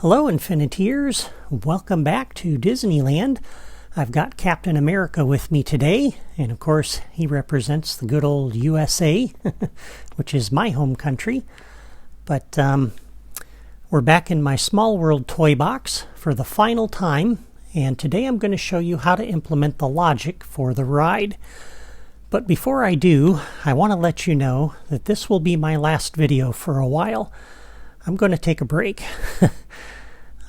Hello Infiniteers, welcome back to Disneyland. I've got Captain America with me today, and of course he represents the good old USA, which is my home country. But we're back in my Small World toy box for the final time, and today I'm going to show you how to implement the logic for the ride. But before I do, I want to let you know that this will be my last video for a while. I'm going to take a break.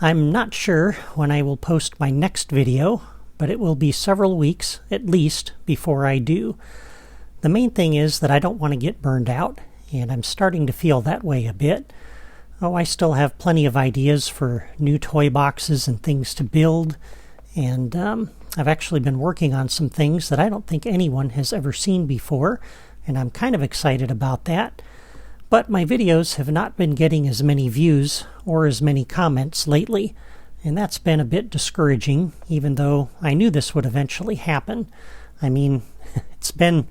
I'm not sure when I will post my next video, but it will be several weeks at least before I do. The main thing is that I don't want to get burned out, and I'm starting to feel that way a bit. Oh, I still have plenty of ideas for new toy boxes and things to build, and I've actually been working on some things that I don't think anyone has ever seen before, and I'm kind of excited about that. But my videos have not been getting as many views or as many comments lately, and that's been a bit discouraging, even though I knew this would eventually happen. I mean, it's been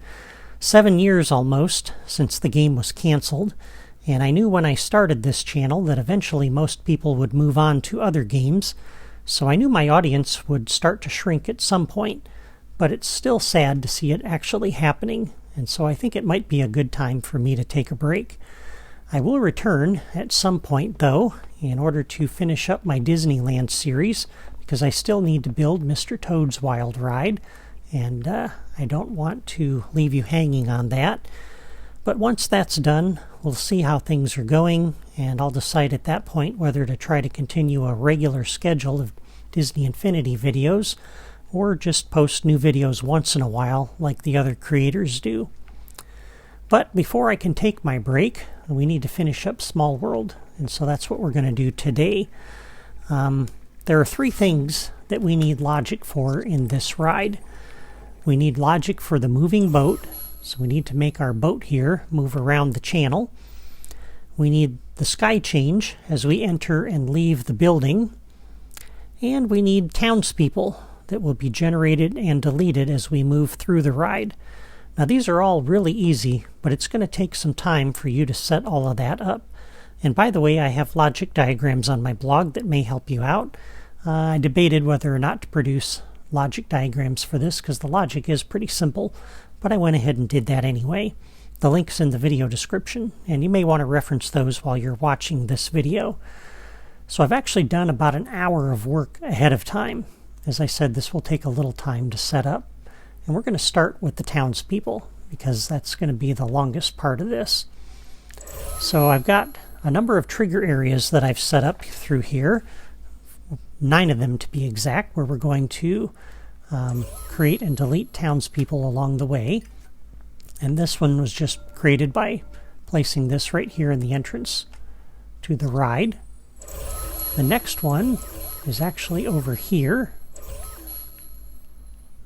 7 years almost since the game was canceled, and I knew when I started this channel that eventually most people would move on to other games, so I knew my audience would start to shrink at some point, but it's still sad to see it actually happening. And so I think it might be a good time for me to take a break. I will return at some point, though, in order to finish up my Disneyland series, because I still need to build Mr. Toad's Wild Ride, and I don't want to leave you hanging on that. But once that's done, we'll see how things are going, and I'll decide at that point whether to try to continue a regular schedule of Disney Infinity videos, or just post new videos once in a while like the other creators do. But before I can take my break, we need to finish up Small World, and so that's what we're going to do today. There are 3 things that we need logic for in this ride. We need logic for the moving boat, so we need to make our boat here move around the channel. We need the sky change as we enter and leave the building. And we need townspeople that will be generated and deleted as we move through the ride. Now these are all really easy, but it's going to take some time for you to set all of that up. And by the way, I have logic diagrams on my blog that may help you out. I debated whether or not to produce logic diagrams for this because the logic is pretty simple, but I went ahead and did that anyway. The link's in the video description, and you may want to reference those while you're watching this video. So I've actually done about an hour of work ahead of time. As I said, this will take a little time to set up, and we're going to start with the townspeople because that's going to be the longest part of this. So I've got a number of trigger areas that I've set up through here, 9 of them to be exact, where we're going to create and delete townspeople along the way. And this one was just created by placing this right here in the entrance to the ride. The next one is actually over here.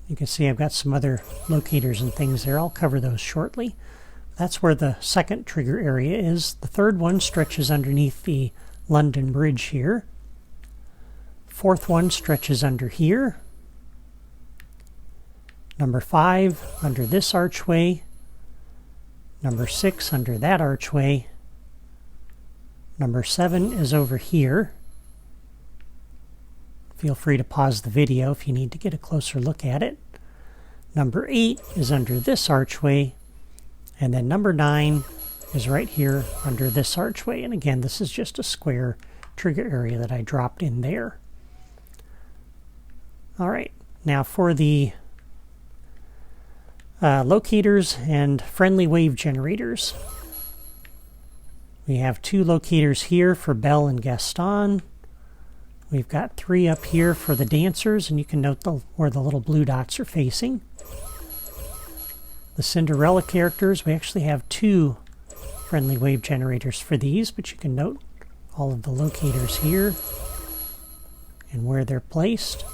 You can see I've got some other locators and things there. I'll cover those shortly. That's where the second trigger area is. The third one stretches underneath the London Bridge here. Fourth one stretches under here. Number 5 under this archway. Number 6 under that archway. Number 7 is over here. Feel free to pause the video if you need to get a closer look at it. Number 8 is under this archway, and then number 9 is right here under this archway. And again, this is just a square trigger area that I dropped in there. All right, now for the locators and friendly wave generators. We have 2 locators here for Belle and Gaston. We've got 3 up here for the dancers, and you can note where the little blue dots are facing. The Cinderella characters, we actually have 2 friendly wave generators for these, but you can note all of the locators here and where they're placed.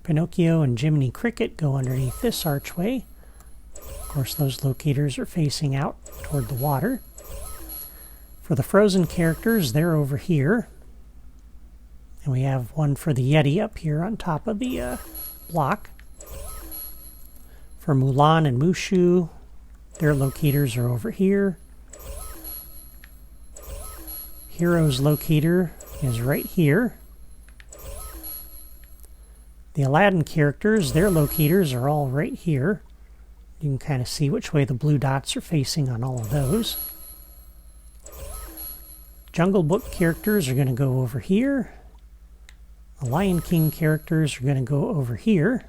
Pinocchio and Jiminy Cricket go underneath this archway. Of course, those locators are facing out toward the water. For the Frozen characters, they're over here. And we have one for the Yeti up here on top of the block. For Mulan and Mushu, their locators are over here. Hero's locator is right here. The Aladdin characters, their locators are all right here. You can kind of see which way the blue dots are facing on all of those. Jungle Book characters are going to go over here. The Lion King characters are going to go over here.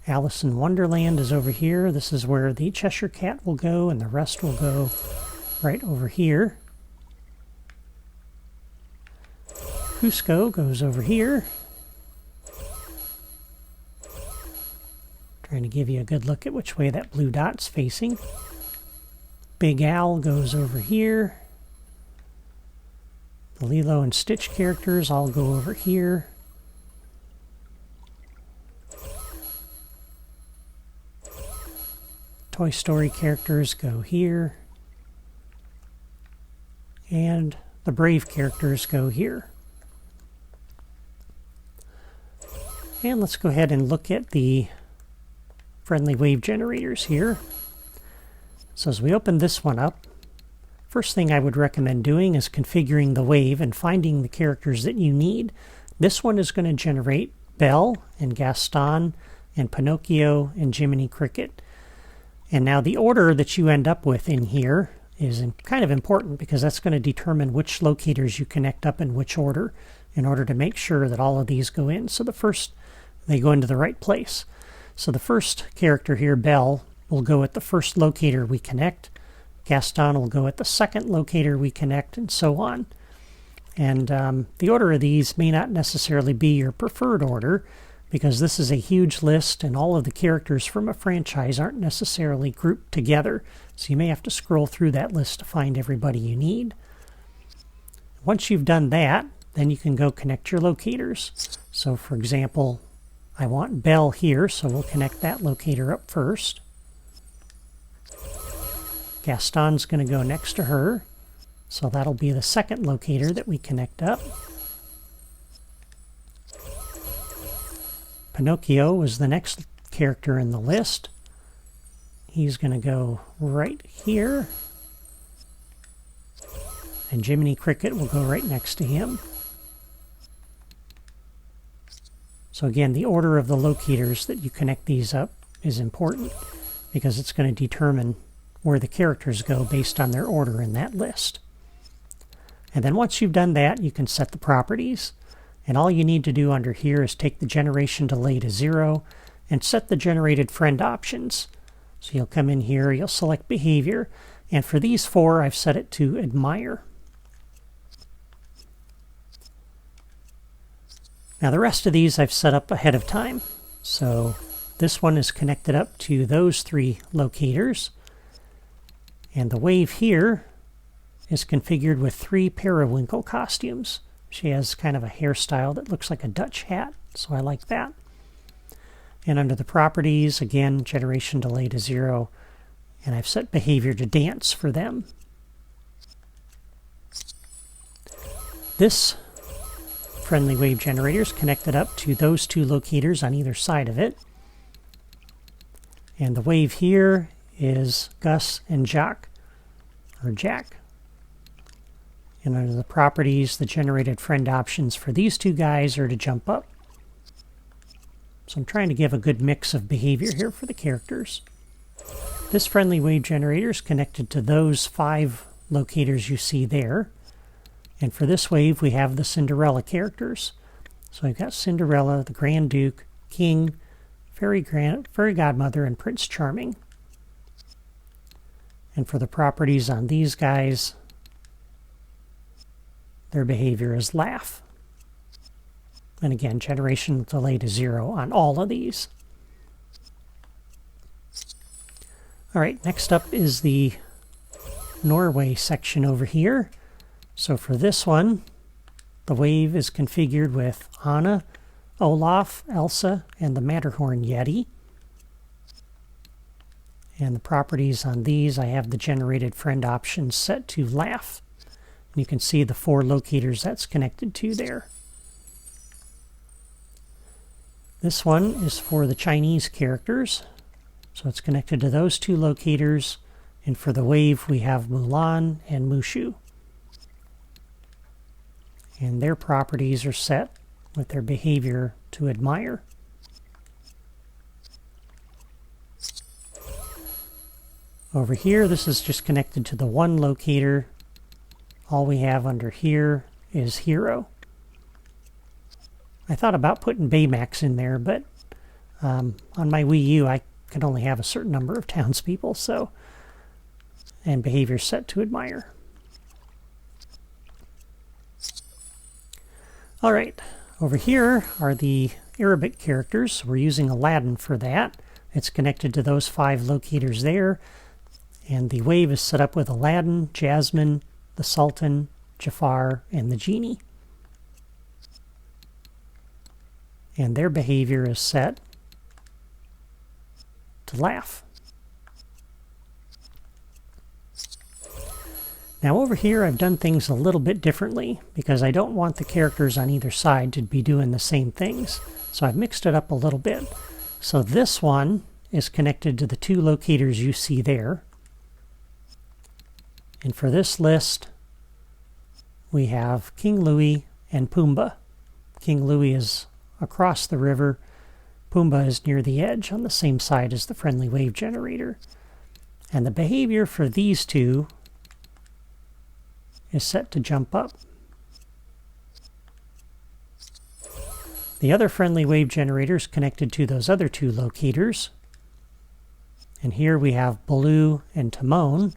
Alice in Wonderland is over here. This is where the Cheshire Cat will go, and the rest will go right over here. Cusco goes over here. Trying to give you a good look at which way that blue dot's facing. Big Al goes over here. The Lilo and Stitch characters all go over here. Toy Story characters go here. And the Brave characters go here. And let's go ahead and look at the friendly wave generators here. So as we open this one up, first thing I would recommend doing is configuring the wave and finding the characters that you need. This one is going to generate Belle and Gaston and Pinocchio and Jiminy Cricket. And now the order that you end up with in here is kind of important because that's going to determine which locators you connect up in which order in order to make sure that all of these go in. So the first, they go into the right place. So the first character here, Belle, will go at the first locator we connect. Gaston will go at the second locator we connect, and so on. And the order of these may not necessarily be your preferred order because this is a huge list and all of the characters from a franchise aren't necessarily grouped together. So you may have to scroll through that list to find everybody you need. Once you've done that, then you can go connect your locators. So for example, I want Belle here, so we'll connect that locator up first. Gaston's going to go next to her, so that'll be the second locator that we connect up. Pinocchio is the next character in the list. He's going to go right here. And Jiminy Cricket will go right next to him. So again, the order of the locators that you connect these up is important because it's going to determine where the characters go based on their order in that list. And then once you've done that, you can set the properties. And all you need to do under here is take the generation delay to 0 and set the generated friend options. So you'll come in here, you'll select behavior, and for these 4, I've set it to admire. Now the rest of these I've set up ahead of time. So this one is connected up to those 3 locators. And the wave here is configured with 3 Periwinkle costumes. She has kind of a hairstyle that looks like a Dutch hat, so I like that. And under the properties, again, generation delay to 0, and I've set behavior to dance for them. This friendly wave generator is connected up to those 2 locators on either side of it. And the wave here is Gus and Jack. And under the properties, the generated friend options for these 2 guys are to jump up. So I'm trying to give a good mix of behavior here for the characters. This friendly wave generator is connected to those 5 locators you see there. And for this wave, we have the Cinderella characters. So we've got Cinderella, the Grand Duke, King, Fairy Godmother, and Prince Charming. And for the properties on these guys, their behavior is laugh. And again, generation delay to 0 on all of these. All right, next up is the Norway section over here. So for this one, the wave is configured with Anna, Olaf, Elsa, and the Matterhorn Yeti. And the properties on these, I have the generated friend options set to laugh. And you can see the 4 locators that's connected to there. This one is for the Chinese characters. So it's connected to those 2 locators. And for the wave, we have Mulan and Mushu. And their properties are set with their behavior to admire. Over here, this is just connected to the one locator. All we have under here is hero. I thought about putting Baymax in there, but on my Wii U, I can only have a certain number of townspeople, so, and behavior set to admire. All right, over here are the Arabic characters. We're using Aladdin for that. It's connected to those 5 locators there. And the wave is set up with Aladdin, Jasmine, the Sultan, Jafar, and the Genie. And their behavior is set to laugh. Now over here I've done things a little bit differently because I don't want the characters on either side to be doing the same things. So I've mixed it up a little bit. So this one is connected to the 2 locators you see there. And for this list, we have King Louie and Pumbaa. King Louie is across the river. Pumbaa is near the edge on the same side as the friendly wave generator. And the behavior for these 2 is set to jump up. The other friendly wave generator is connected to those other 2 locators. And here we have Baloo and Timon,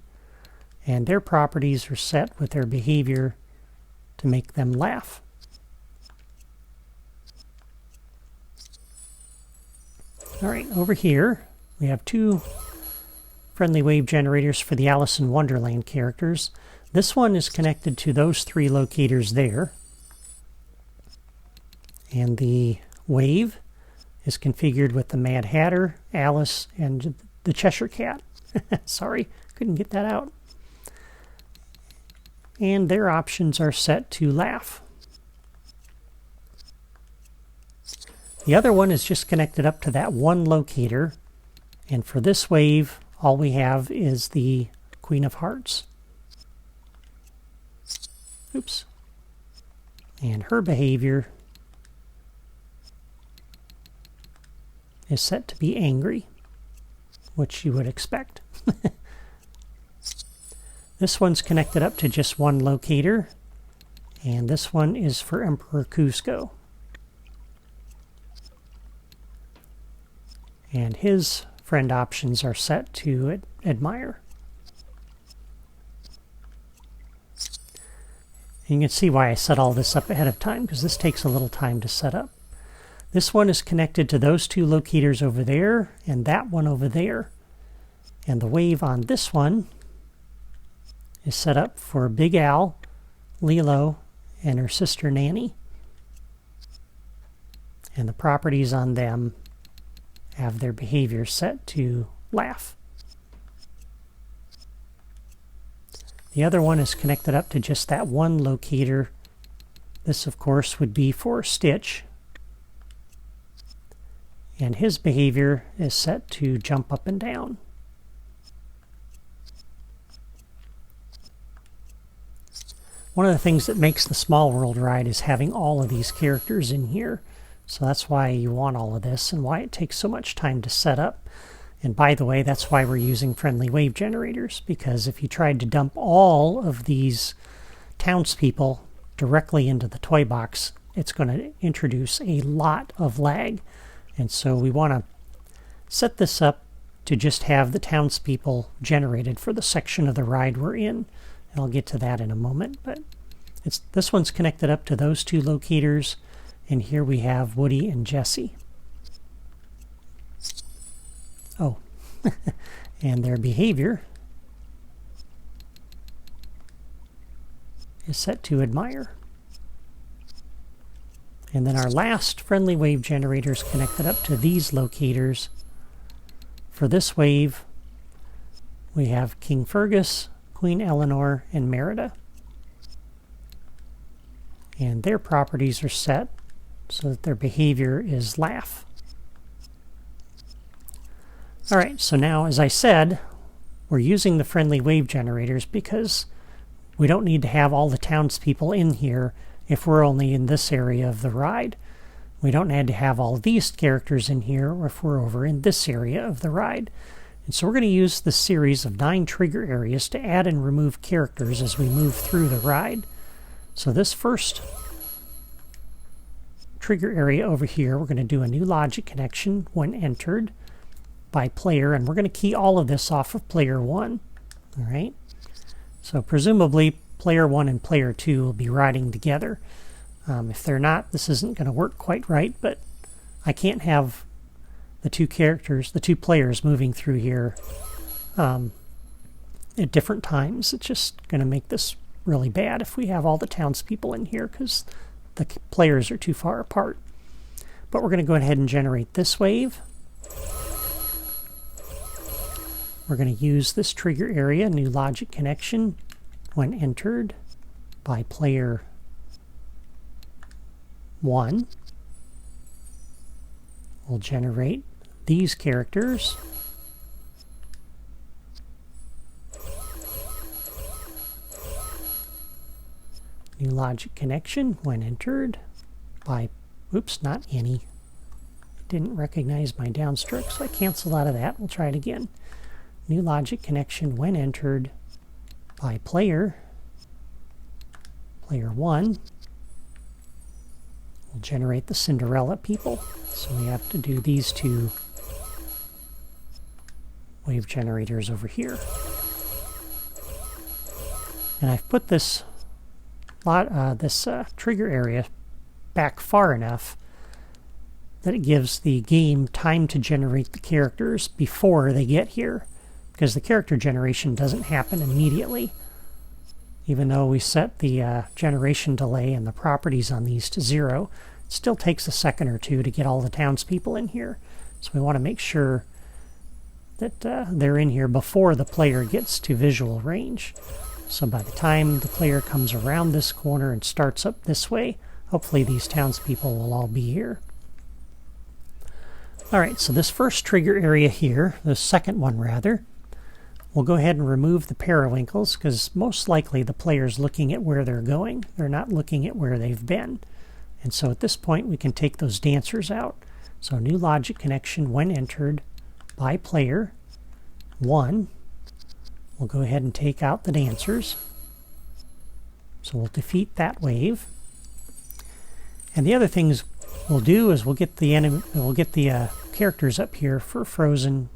and their properties are set with their behavior to make them laugh. All right, over here we have 2 friendly wave generators for the Alice in Wonderland characters. This one is connected to those 3 locators there. And the wave is configured with the Mad Hatter, Alice, and the Cheshire Cat. Sorry, couldn't get that out. And their options are set to laugh. The other one is just connected up to that one locator. And for this wave, all we have is the Queen of Hearts. Oops. And her behavior is set to be angry, which you would expect. This one's connected up to just one locator, and this one is for Emperor Kuzco. And his friend options are set to admire. And you can see why I set all this up ahead of time, because this takes a little time to set up. This one is connected to those 2 locators over there, and that one over there. And the wave on this one is set up for Big Al, Lilo, and her sister Nanny. And the properties on them have their behavior set to laugh. The other one is connected up to just that one locator. This, of course, would be for Stitch. And his behavior is set to jump up and down. One of the things that makes the Small World ride is having all of these characters in here. So that's why you want all of this and why it takes so much time to set up. And by the way, that's why we're using friendly wave generators, because if you tried to dump all of these townspeople directly into the toy box, it's going to introduce a lot of lag. And so we want to set this up to just have the townspeople generated for the section of the ride we're in. And I'll get to that in a moment, but this one's connected up to those 2 locators, and here we have Woody and Jessie. Oh, and their behavior is set to admire. And then our last friendly wave generator is connected up to these locators. For this wave, we have King Fergus, Queen Eleanor, and Merida. And their properties are set so that their behavior is laugh. All right, so now, as I said, we're using the friendly wave generators because we don't need to have all the townspeople in here if we're only in this area of the ride. We don't need to have all of these characters in here if we're over in this area of the ride. And so we're going to use this series of 9 trigger areas to add and remove characters as we move through the ride. So this first trigger area over here, we're going to do a new logic connection when entered by player, and we're going to key all of this off of player 1. All right. So presumably player 1 and player 2 will be riding together. If they're not, this isn't going to work quite right, but I can't have the two players moving through here at different times. It's just going to make this really bad if we have all the townspeople in here because the players are too far apart. But we're going to go ahead and generate this wave. We're going to use this trigger area, new logic connection, when entered by player 1. We'll generate these characters. New logic connection when entered by, oops, not any. Didn't recognize my downstroke, so I cancel out of that. We'll try it again. New logic connection when entered by player 1. We'll generate the Cinderella people. So we have to do these 2 wave generators over here. And I've put this trigger area back far enough that it gives the game time to generate the characters before they get here, because the character generation doesn't happen immediately. Even though we set the generation delay and the properties on these to 0, it still takes a second or 2 to get all the townspeople in here. So we want to make sure that they're in here before the player gets to visual range. So by the time the player comes around this corner and starts up this way, hopefully these townspeople will all be here. Alright, so this first trigger area here, the second one rather, we'll go ahead and remove the periwinkles because most likely the player's looking at where they're going. They're not looking at where they've been. And so at this point we can take those dancers out. So new logic connection when entered by player 1. We'll go ahead and take out the dancers. So we'll defeat that wave. And the other things we'll do is we'll get the characters up here for Frozen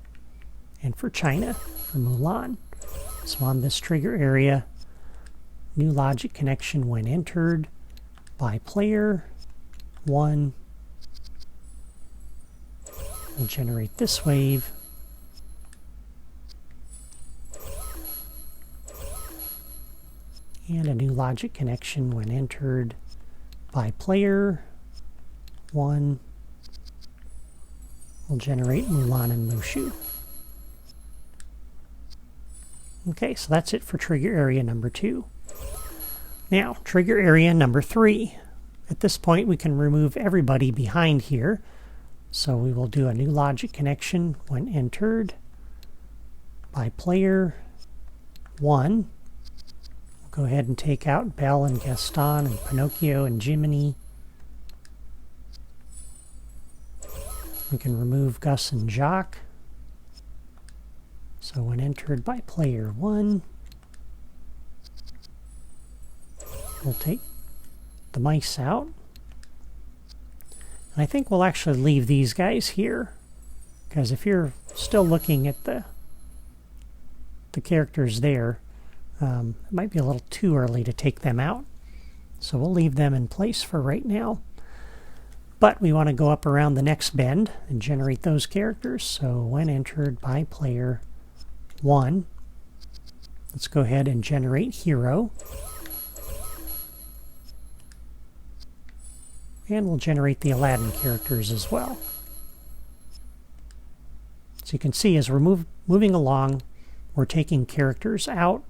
and for China, for Mulan. So on this trigger area, new logic connection when entered by player 1. We'll generate this wave. And a new logic connection when entered by player 1. We'll generate Mulan and Mushu. Okay, so that's it for trigger area number 2. Now, trigger area number 3. At this point, we can remove everybody behind here. So we will do a new logic connection when entered by player 1. We'll go ahead and take out Belle and Gaston and Pinocchio and Jiminy. We can remove Gus and Jacques. So when entered by player 1, we'll take the mice out. And I think we'll actually leave these guys here, because if you're still looking at the characters there, it might be a little too early to take them out. So we'll leave them in place for right now. But we want to go up around the next bend and generate those characters. So when entered by player 1, let's go ahead and generate hero. And we'll generate the Aladdin characters as well. So you can see as we're moving along, we're taking characters out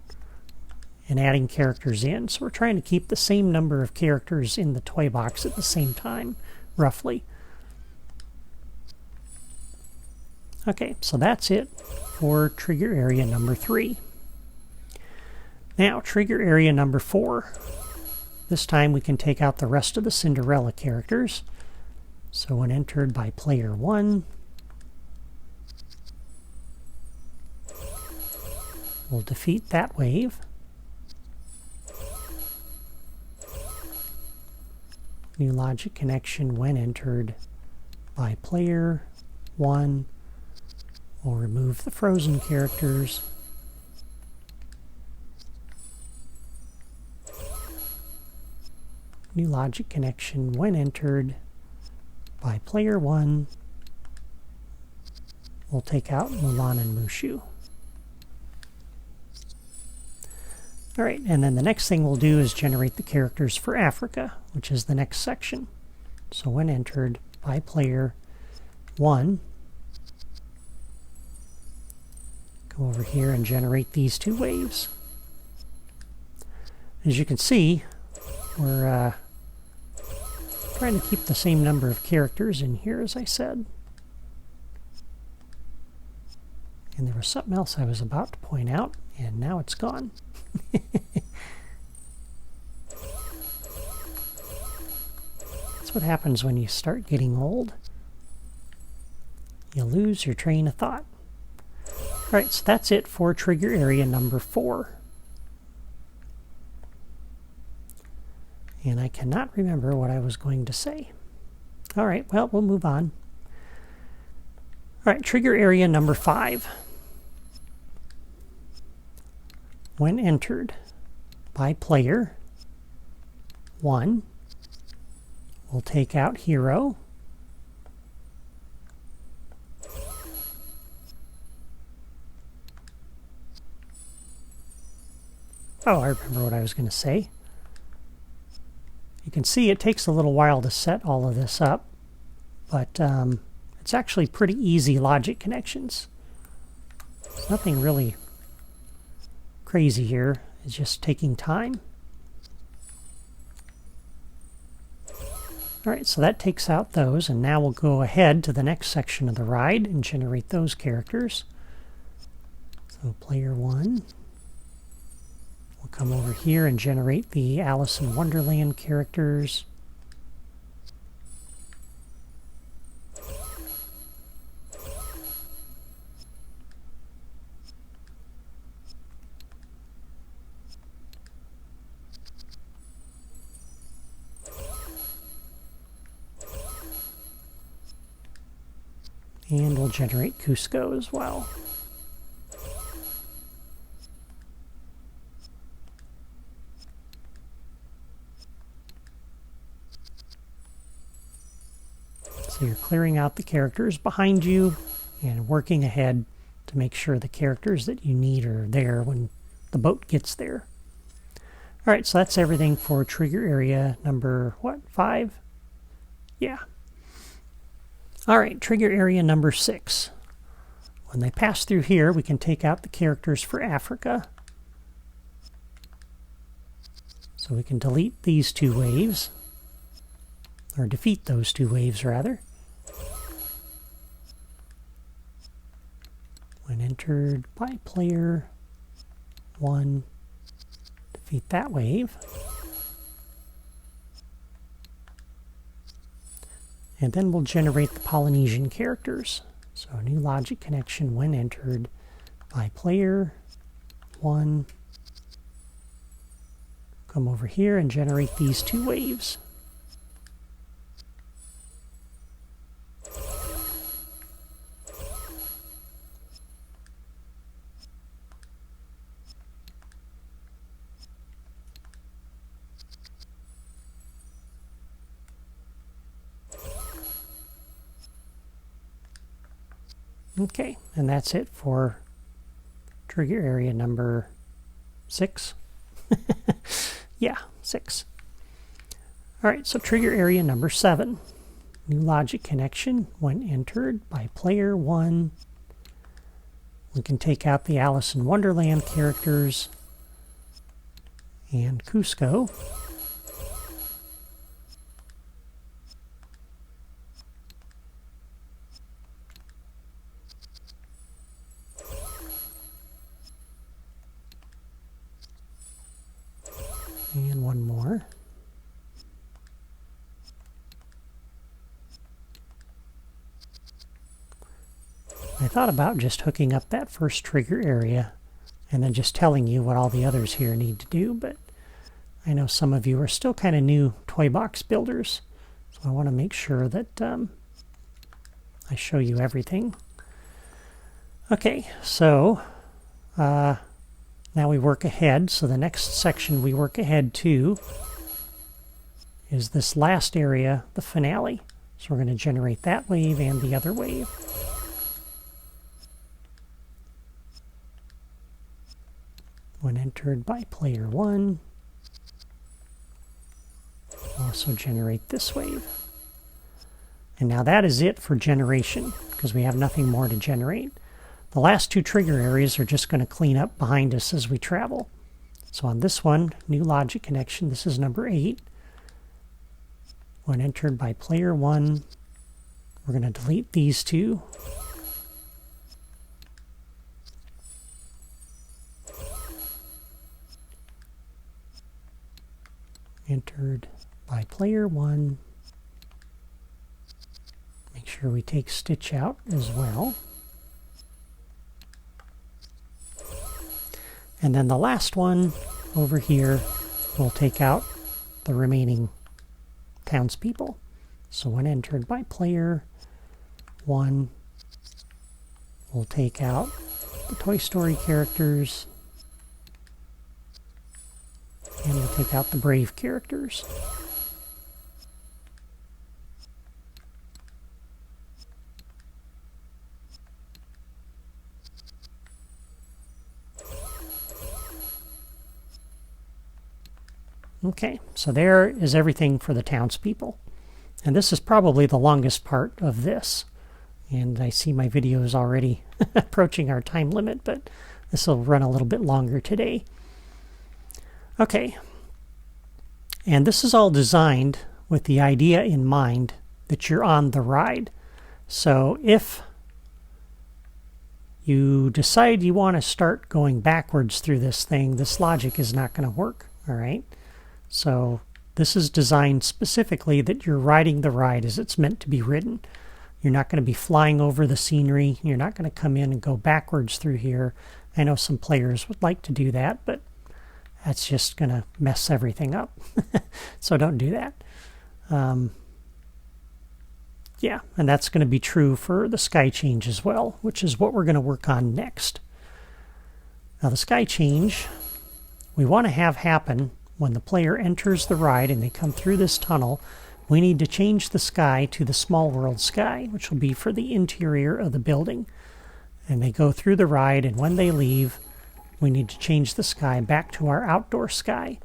and adding characters in. So we're trying to keep the same number of characters in the toy box at the same time, roughly. Okay, so that's it for trigger area number 3. Now, trigger area number 4. This time we can take out the rest of the Cinderella characters. So when entered by player 1, we'll defeat that wave. New logic connection when entered by player 1. We'll remove the frozen characters. New logic connection when entered by player 1. We'll take out Mulan and Mushu. Alright, and then the next thing we'll do is generate the characters for Africa, which is the next section. So when entered by player 1, go over here and generate these two waves. As you can see, we're trying to keep the same number of characters in here, as I said. And there was something else I was about to point out, and now it's gone. That's what happens when you start getting old. You lose your train of thought. Alright, so that's it for trigger area number 4. And I cannot remember what I was going to say. Alright, well, we'll move on. Alright, trigger area number 5. When entered by player 1, we'll take out hero. Oh, I remember what I was going to say. You can see it takes a little while to set all of this up, but it's actually pretty easy logic connections. There's nothing really crazy here. It's just taking time. Alright, so that takes out those, and now we'll go ahead to the next section of the ride and generate those characters. So player 1. We'll come over here and generate the Alice in Wonderland characters. And we'll generate Cusco as well. So you're clearing out the characters behind you and working ahead to make sure the characters that you need are there when the boat gets there. Alright, so that's everything for trigger area number, what, 5? Yeah. Alright, trigger area number 6. When they pass through here, we can take out the characters for Africa. So we can delete these two waves, or defeat those two waves, rather. When entered by player 1, defeat that wave. And then we'll generate the Polynesian characters. So a new logic connection when entered by player 1. Come over here and generate these two waves. Okay, and that's it for trigger area number 6. Yeah, 6. Alright, so trigger area number 7. New logic connection when entered by player 1. We can take out the Alice in Wonderland characters and Cusco. And one more. I thought about just hooking up that first trigger area and then just telling you what all the others here need to do, but I know some of you are still kind of new toy box builders, so I want to make sure that I show you everything. Okay, so now we work ahead. So the next section we work ahead to is this last area, the finale. So we're going to generate that wave and the other wave. When entered by player 1, we'll also generate this wave. And now that is it for generation, because we have nothing more to generate. The last two trigger areas are just going to clean up behind us as we travel. So on this one, new logic connection, this is number 8. When entered by player 1, we're going to delete these two. Entered by player 1. Make sure we take stitch out as well. And then the last one over here, we'll take out the remaining townspeople. So when entered by player 1, we'll take out the Toy Story characters, and we'll take out the Brave characters. Okay, so there is everything for the townspeople. And this is probably the longest part of this. And I see my video is already approaching our time limit, but this will run a little bit longer today. Okay, and this is all designed with the idea in mind that you're on the ride. So if you decide you want to start going backwards through this thing, this logic is not going to work, all right? So this is designed specifically that you're riding the ride as it's meant to be ridden. You're not going to be flying over the scenery. You're not going to come in and go backwards through here. I know some players would like to do that, but that's just going to mess everything up. So don't do that. Yeah, and that's going to be true for the sky change as well, which is what we're going to work on next. Now the sky change, we want to have happen when the player enters the ride and they come through this tunnel. We need to change the sky to the small world sky, which will be for the interior of the building. And they go through the ride, and when they leave, we need to change the sky back to our outdoor sky.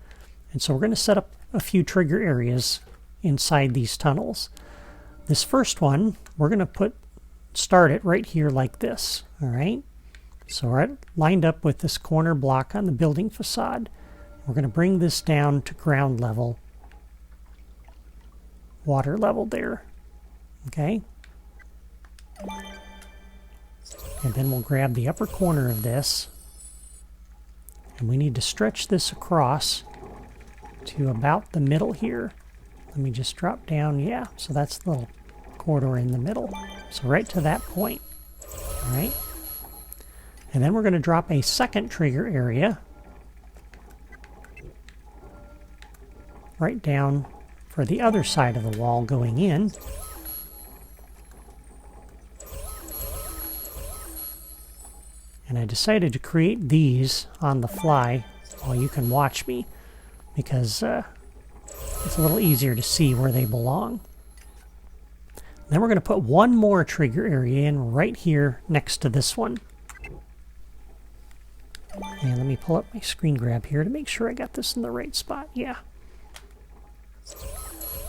And so we're going to set up a few trigger areas inside these tunnels. This first one, we're going to start it right here like this, all right? So we're lined up with this corner block on the building facade. We're going to bring this down to ground level, water level there, okay? And then we'll grab the upper corner of this, and we need to stretch this across to about the middle here. Let me just drop down, yeah, so that's the little corridor in the middle. So right to that point, all right? And then we're going to drop a second trigger area right down for the other side of the wall going in. And I decided to create these on the fly while you can watch me, because it's a little easier to see where they belong. Then we're going to put one more trigger area in right here next to this one. And let me pull up my screen grab here to make sure I got this in the right spot. Yeah.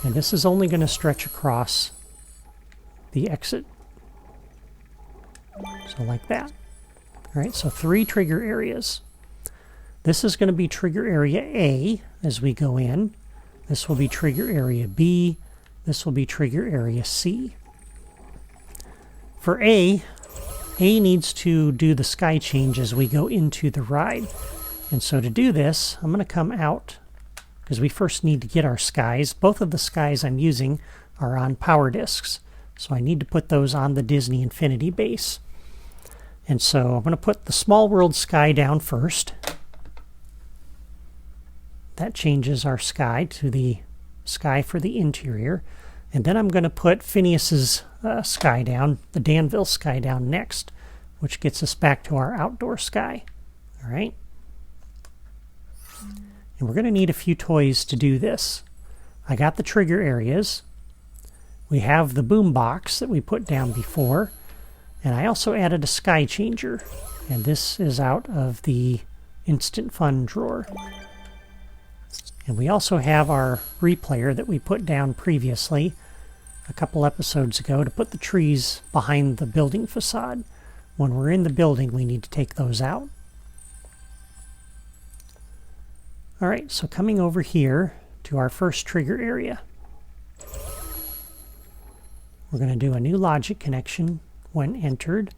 And this is only going to stretch across the exit. So like that. All right, so 3 trigger areas. This is going to be trigger area A as we go in. This will be trigger area B. This will be trigger area C. For A needs to do the sky change as we go into the ride. And so to do this, I'm going to come out, because we first need to get our skies. Both of the skies I'm using are on power discs, so I need to put those on the Disney Infinity base. And so I'm going to put the small world sky down first. That changes our sky to the sky for the interior. And then I'm going to put Phineas's sky down, the Danville sky down next, which gets us back to our outdoor sky. All right. And we're going to need a few toys to do this. I got the trigger areas. We have the boom box that we put down before. And I also added a sky changer. And this is out of the Instant Fun drawer. And we also have our replayer that we put down previously a couple episodes ago to put the trees behind the building facade. When we're in the building, we need to take those out. All right, so coming over here to our first trigger area. We're going to do a new logic connection when entered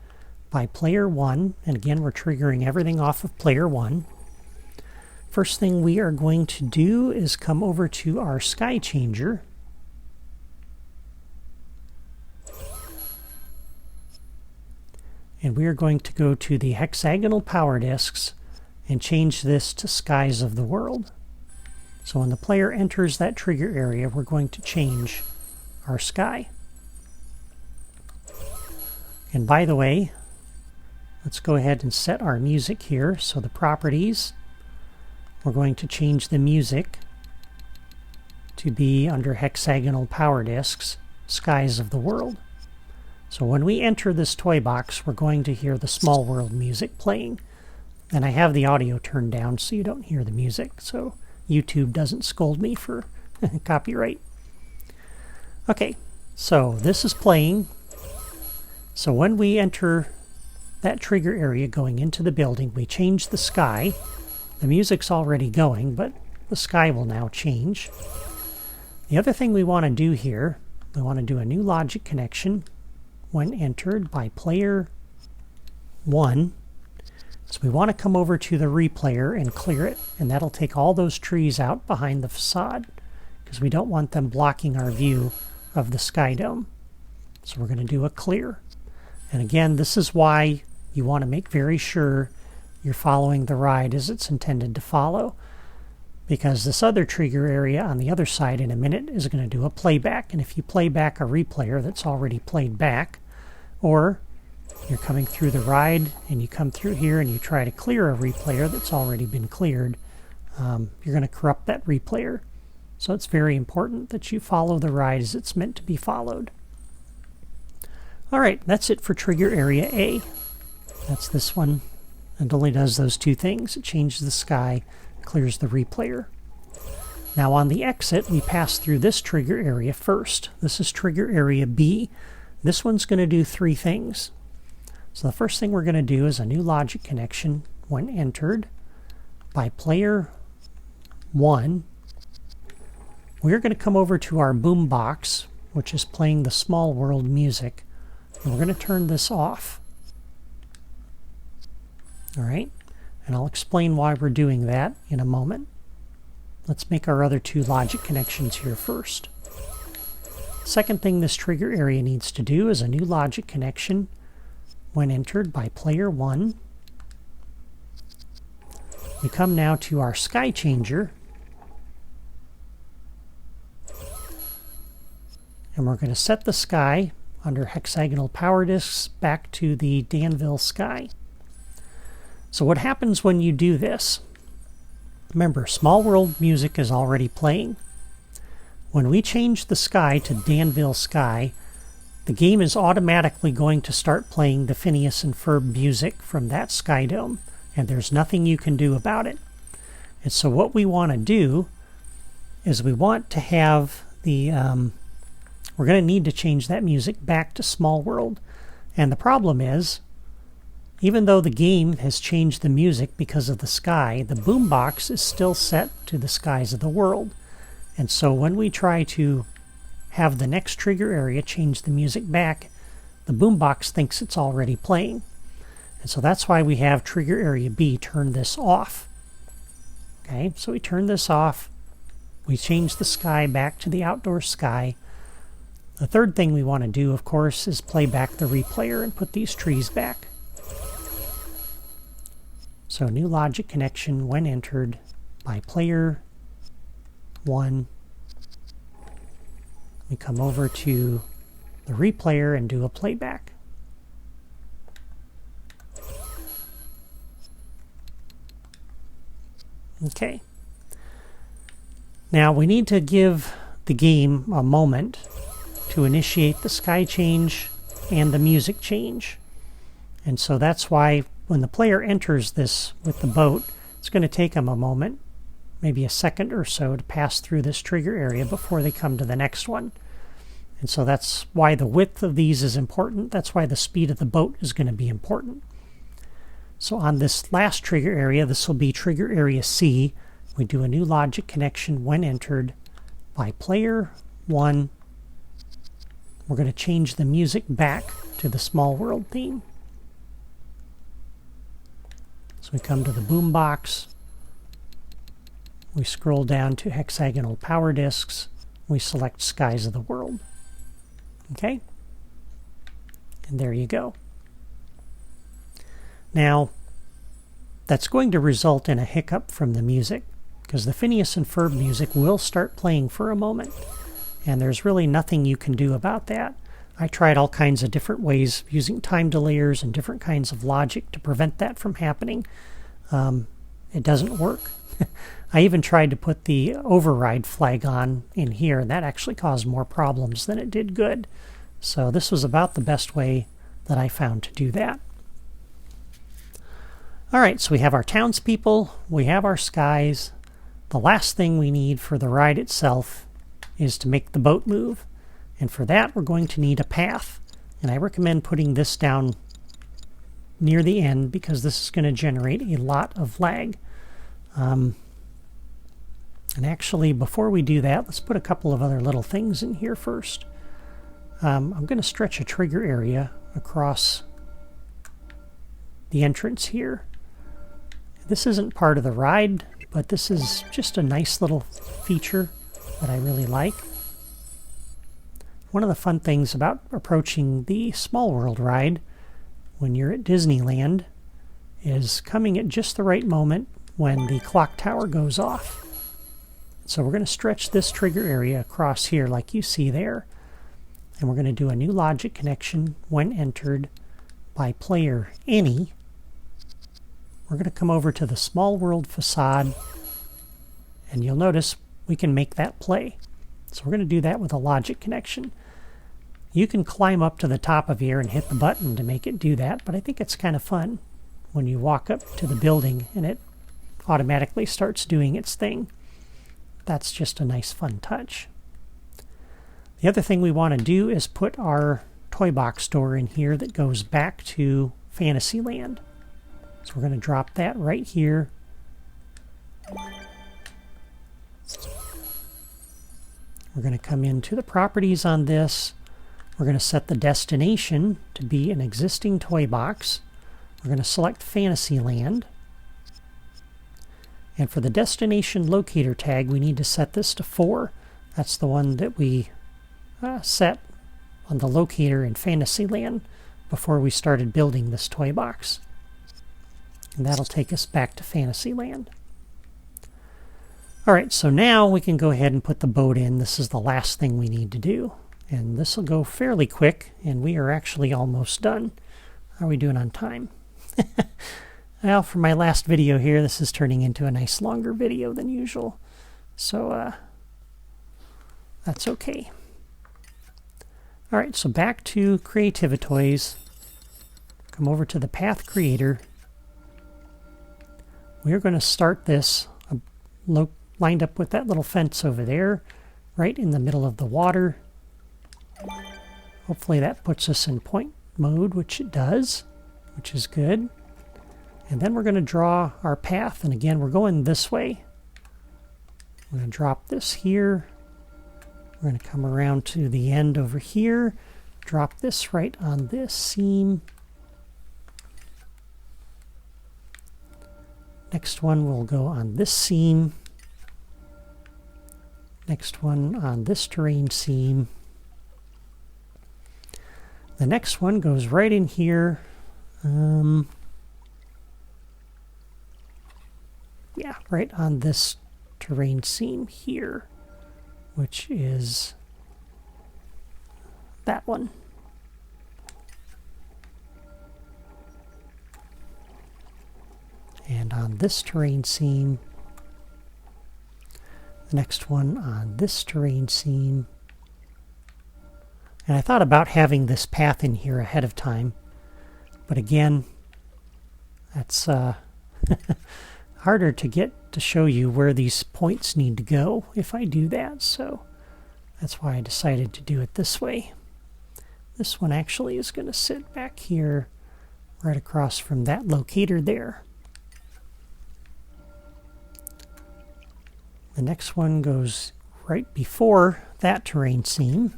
by player 1. And again, we're triggering everything off of player 1. First thing we are going to do is come over to our sky changer. And we are going to go to the hexagonal power discs and change this to Skies of the World. So when the player enters that trigger area, we're going to change our sky. And by the way, let's go ahead and set our music here. So the properties, we're going to change the music to be under hexagonal power discs, Skies of the World. So when we enter this toy box, we're going to hear the Small World music playing. And I have the audio turned down so you don't hear the music, so YouTube doesn't scold me for copyright. Okay, so this is playing. So when we enter that trigger area going into the building, we change the sky. The music's already going, but the sky will now change. The other thing we want to do here, we want to do a new logic connection when entered by player 1. So we want to come over to the replayer and clear it, and that'll take all those trees out behind the facade because we don't want them blocking our view of the sky dome. So we're going to do a clear. And again, this is why you want to make very sure you're following the ride as it's intended to follow, because this other trigger area on the other side in a minute is going to do a playback. And if you play back a replayer that's already played back, or you're coming through the ride and you come through here and you try to clear a replayer that's already been cleared, you're going to corrupt that replayer. So it's very important that you follow the ride as it's meant to be followed. All right, that's it for trigger area A. That's this one. It only does those two things. It changes the sky, clears the replayer. Now on the exit, we pass through this trigger area first. This is trigger area B. This one's going to do three things. So the first thing we're going to do is a new logic connection when entered by player 1. We're going to come over to our boom box, which is playing the Small World music, and we're going to turn this off. All right, and I'll explain why we're doing that in a moment. Let's make our other two logic connections here first. Second thing this trigger area needs to do is a new logic connection when entered by player 1. We come now to our sky changer, and we're going to set the sky under hexagonal power discs back to the Danville sky. So what happens when you do this? Remember, Small World music is already playing. When we change the sky to Danville sky, the game is automatically going to start playing the Phineas and Ferb music from that sky dome, and there's nothing you can do about it. And so what we want to do is we want to have the we're going to need to change that music back to Small World. And the problem is, even though the game has changed the music because of the sky, the boombox is still set to the Skies of the World. And so when we try to have the next trigger area change the music back, the boombox thinks it's already playing. And so that's why we have trigger area B turn this off. Okay, so we turn this off. We change the sky back to the outdoor sky. The third thing we want to do, of course, is play back the replayer and put these trees back. So new logic connection when entered by player 1. We come over to the replayer and do a playback. Okay. Now we need to give the game a moment to initiate the sky change and the music change. And so that's why when the player enters this with the boat, it's going to take them a moment, maybe a second or so, to pass through this trigger area before they come to the next one. And so that's why the width of these is important. That's why the speed of the boat is going to be important. So on this last trigger area, this will be trigger area C. We do a new logic connection when entered by player 1. We're going to change the music back to the Small World theme. So we come to the boombox. We scroll down to hexagonal power discs. We select Skies of the World. Okay? And there you go. Now, that's going to result in a hiccup from the music, because the Phineas and Ferb music will start playing for a moment, and there's really nothing you can do about that. I tried all kinds of different ways using time delayers and different kinds of logic to prevent that from happening. It doesn't work. I even tried to put the override flag on in here, and that actually caused more problems than it did good. So this was about the best way that I found to do that. All right, so we have our townspeople, we have our skies. The last thing we need for the ride itself is to make the boat move. And for that, we're going to need a path. And I recommend putting this down near the end because this is going to generate a lot of lag. And actually, before we do that, let's put a couple of other little things in here first. I'm going to stretch a trigger area across the entrance here. This isn't part of the ride, but this is just a nice little feature that I really like. One of the fun things about approaching the Small World ride when you're at Disneyland is coming at just the right moment when the clock tower goes off. So we're going to stretch this trigger area across here like you see there. And we're going to do a new logic connection when entered by player any. We're going to come over to the Small World facade, and you'll notice we can make that play. So we're going to do that with a logic connection. You can climb up to the top of here and hit the button to make it do that, but I think it's kind of fun when you walk up to the building and it automatically starts doing its thing. That's just a nice fun touch. The other thing we want to do is put our toy box door in here that goes back to Fantasyland. So we're going to drop that right here. We're going to come into the properties on this. We're going to set the destination to be an existing toy box. We're going to select Fantasyland. And for the destination locator tag, we need to set this to 4. That's the one that we set on the locator in Fantasyland before we started building this toy box. And that'll take us back to Fantasyland. Alright, so now we can go ahead and put the boat in. This is the last thing we need to do. And this will go fairly quick, and we are actually almost done. How are we doing on time? Well, for my last video here, this is turning into a nice longer video than usual. So, that's okay. Alright, so back to Creativitoys. Come over to the Path Creator. We're going to start this lined up with that little fence over there, right in the middle of the water. Hopefully that puts us in point mode, which it does, which is good. And then we're going to draw our path, and again we're going this way. We're going to drop this here. We're going to come around to the end over here, drop this right on this seam. Next one will go on this seam. Next one on this terrain seam. The next one goes right in here. yeah, right on this terrain seam here, which is that one. And on this terrain seam, the next one on this terrain seam. And I thought about having this path in here ahead of time, but again, that's harder to get to show you where these points need to go if I do that, so that's why I decided to do it this way. This one actually is going to sit back here right across from that locator there. The next one goes right before that terrain seam.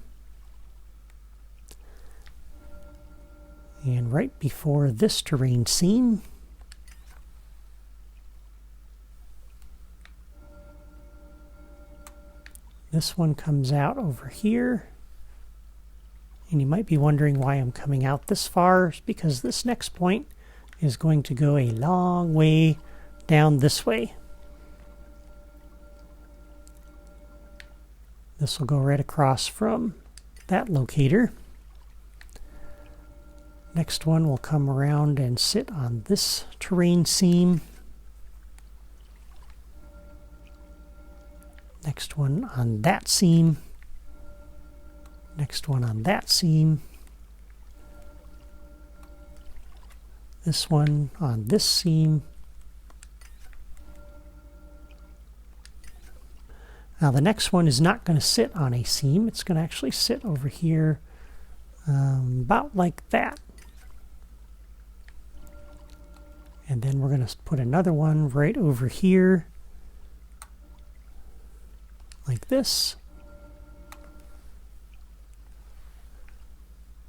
And right before this terrain seam. This one comes out over here. And you might be wondering why I'm coming out this far. It's because this next point is going to go a long way down this way. This will go right across from that locator. Next one will come around and sit on this terrain seam. Next one on that seam. Next one on that seam. This one on this seam. Now the next one is not going to sit on a seam. It's going to actually sit over here about like that. And then we're going to put another one right over here like this.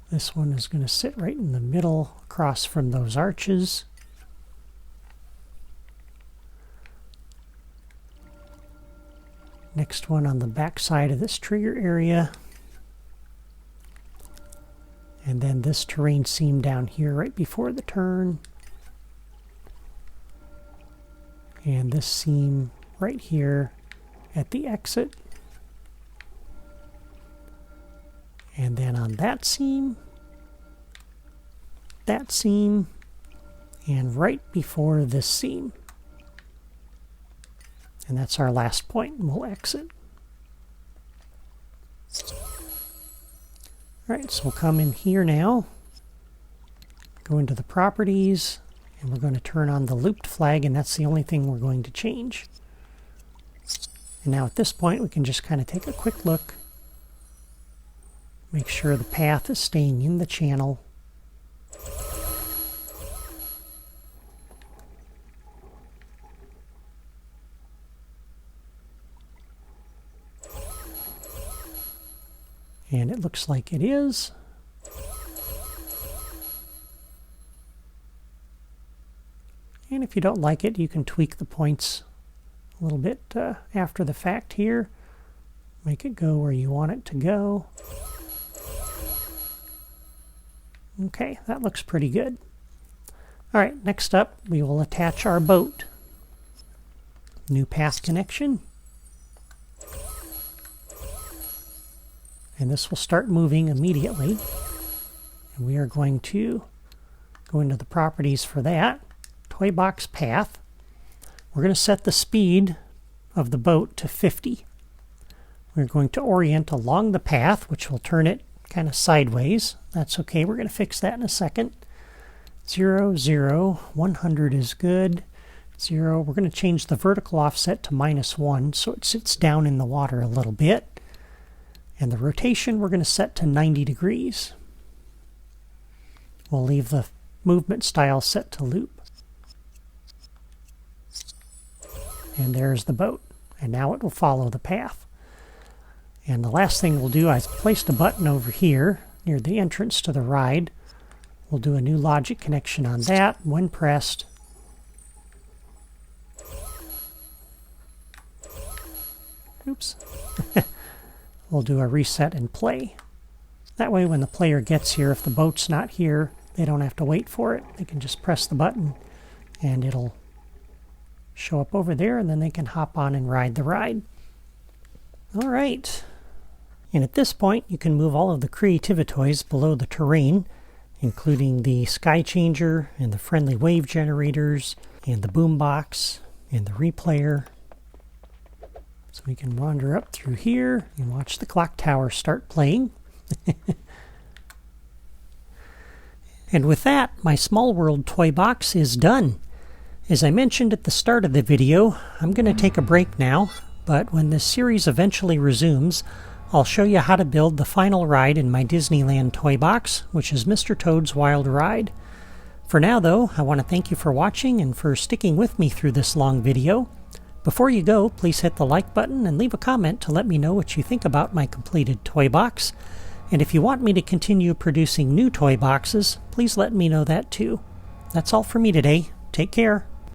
This one is going to sit right in the middle across from those arches. Next one on the back side of this trigger area. And then this terrain seam down here right before the turn. And this seam right here at the exit. And then on that seam, and right before this seam. And that's our last point, and we'll exit. Alright, so we'll come in here now, go into the properties, and we're going to turn on the looped flag, and that's the only thing we're going to change. And now at this point, we can just kind of take a quick look, make sure the path is staying in the channel. And it looks like it is. And if you don't like it, you can tweak the points a little bit after the fact here. Make it go where you want it to go. Okay, that looks pretty good. All right, next up, we will attach our boat. New path connection. And this will start moving immediately. And we are going to go into the properties for that. Toy box path. We're going to set the speed of the boat to 50. We're going to orient along the path, which will turn it kind of sideways. That's okay. We're going to fix that in a second. 0, 0, 100 is good. 0. We're going to change the vertical offset to -1 so it sits down in the water a little bit. And the rotation we're going to set to 90 degrees. We'll leave the movement style set to loop. And there's the boat. And now it will follow the path. And the last thing we'll do, I placed a button over here near the entrance to the ride. We'll do a new logic connection on that. When pressed, oops. We'll do a reset and play. That way when the player gets here, if the boat's not here, they don't have to wait for it. They can just press the button and it'll show up over there, and then they can hop on and ride the ride. All right. And at this point, you can move all of the Creativitoys below the terrain, including the Sky Changer and the friendly wave generators and the boombox and the replayer. So we can wander up through here and watch the clock tower start playing. And with that, my Small World toy box is done. As I mentioned at the start of the video, I'm going to take a break now, but when this series eventually resumes, I'll show you how to build the final ride in my Disneyland toy box, which is Mr. Toad's Wild Ride. For now, though, I want to thank you for watching and for sticking with me through this long video. Before you go, please hit the like button and leave a comment to let me know what you think about my completed toy box. And if you want me to continue producing new toy boxes, please let me know that too. That's all for me today. Take care.